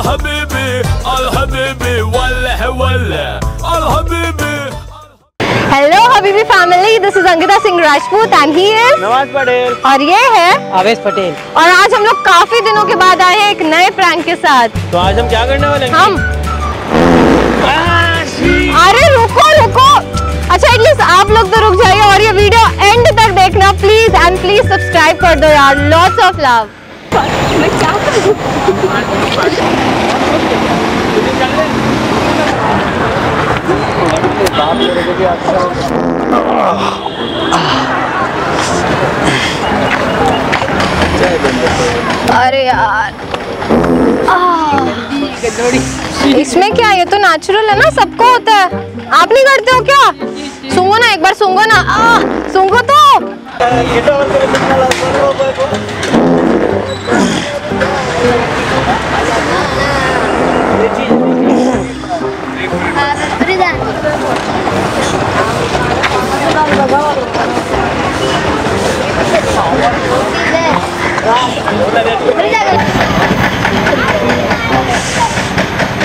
Al-Habibi, Al-Habibi, wallah wallah, Al-Habibi. Hello Habibi family, this is Ankita Singh Rajput and he is Nawaz Patel और ये है आवेश पटेल। और आज हम लोग काफी दिनों के बाद आए हैं एक नए प्रैंक के साथ। तो आज हम क्या करने वाले हैं? हम अरे रुको रुको, अच्छा एटलीस्ट आप लोग तो रुक जाइए और ये वीडियो एंड तक देखना प्लीज एंड प्लीज सब्सक्राइब कर दो यार, लॉट्स ऑफ लव। मैं क्या करूं? अरे यार इसमें क्या, ये तो नेचुरल है ना, सबको होता है। आप नहीं करते हो क्या? सूंघो ना एक बार, सूंघो ना, सूंघो तो।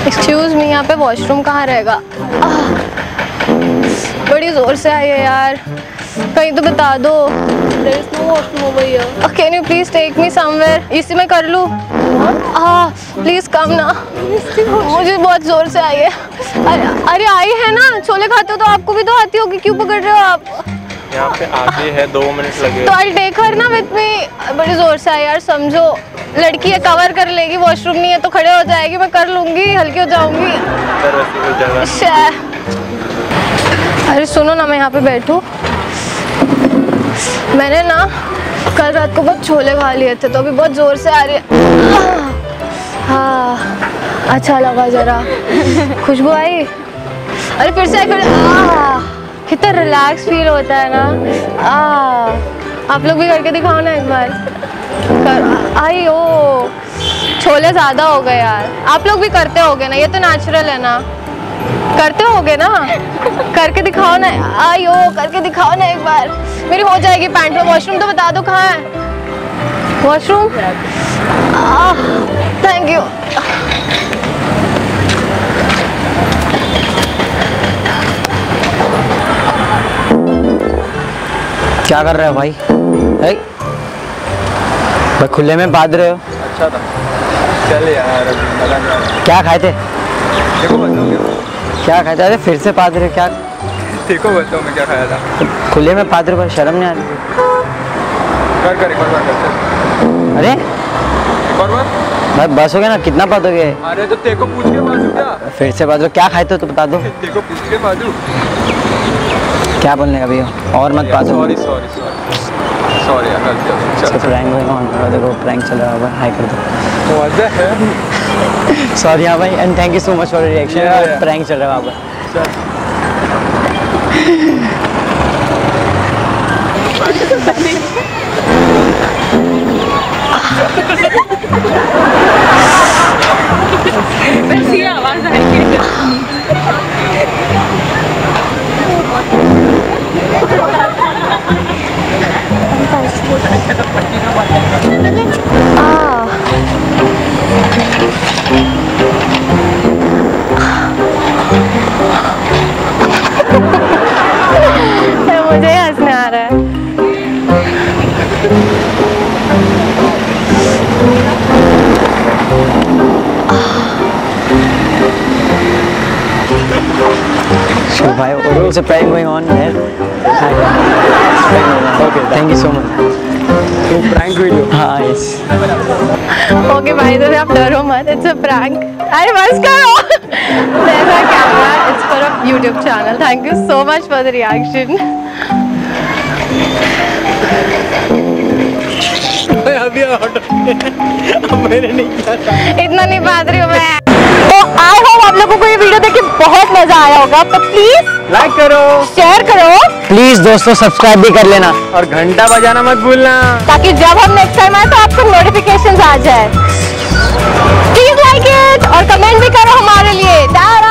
एक्सक्यूज मी, यहाँ पे वॉशरूम कहाँ रहेगा? बड़ी जोर से आई है यार, कहीं तो बता दो। There is no washroom over here. Can you please take me somewhere? इसी में कर लूँ? प्लीज कम ना, मुझे बहुत जोर से आई है। अरे आई है ना, छोले खाते हो तो आपको भी तो आती होगी, क्यों पकड़ रहे हो आप? यहाँ पे आगे है, 2 मिनट लगे। तो I'll take her ना with me। बड़ी जोर से आई यार, समझो लड़की है, कवर कर लेगी, वॉशरूम नहीं है तो खड़े हो जाएगी, मैं कर लूंगी, हल्की हो जाऊंगी। अरे सुनो ना, मैं यहाँ पे बैठूं? मैंने ना कल रात को बहुत छोले खा लिए थे तो अभी बहुत जोर से आ रही है। हाँ अच्छा लगा, जरा खुशबू आई। अरे फिर से कितना रिलैक्स फील होता है ना। आप लोग भी करके दिखाओ ना एक बार। आई ओ, छोले ज़्यादा हो गए यार। आप लोग भी करते होगे ना, ये तो नेचुरल है ना, करते होगे ना, करके दिखाओ ना। आई ओ, करके दिखाओ ना एक बार, मेरी हो जाएगी पैंट में। वॉशरूम तो बता दो कहाँ है वॉशरूम? Thank you. क्या कर रहे हो भाई? भाई खुले में बांध रहे हो। अच्छा था, चल यार। क्या खाए थे? देखो बताओ क्या खाए थे? अरे फिर से बांध रहे हो क्या? देखो बताओ मैं क्या खाया था। खुले में बांध रहे हो, शर्म नहीं आ रही? कर एक बार कर। अरे एक बार भाई बस हो गया ना, कितना बांधोगे? अरे तो तेको पूछ के बाजू क्या? फिर से बांध रहे हो, क्या खाए थे तो बता दो। तेको पूछ के बाजू क्या बोलने का भैया, और मत बांधो। सॉरी सॉरी सॉरी सॉरी यार, गलती हो गई। चल प्रैंक होगा, देखो प्रैंक चल रहा होगा। हाय कर दो। मजा है। सॉरी हाँ भाई, and thank you so much for your reaction. Prank चल रहा है वहाँ पर। आवाज आएगी। मुझे हंसने आ रहा है। So bhai, it's a prank going on there. Okay, thank you so much. तो प्रैंक वीडियो। हाँ yes. ओके भाई, तो आप डरो मत, इट्स अ प्रैंक। अरे बस करो। There's a camera, it's for a YouTube channel. Thank you so much for the reaction. अभी मैंने नहीं किया था। इतना नहीं बात रही हूँ मैं। तो आई होप आप लोगों को ये वीडियो देख के बहुत मजा आया होगा, तो प्लीज लाइक करो, शेयर करो, प्लीज दोस्तों सब्सक्राइब भी कर लेना और घंटा बजाना मत भूलना, ताकि जब हम नेक्स्ट टाइम आए तो आपको नोटिफिकेशंस आ जाए। प्लीज लाइक इट और कमेंट भी करो हमारे लिए। टाटा।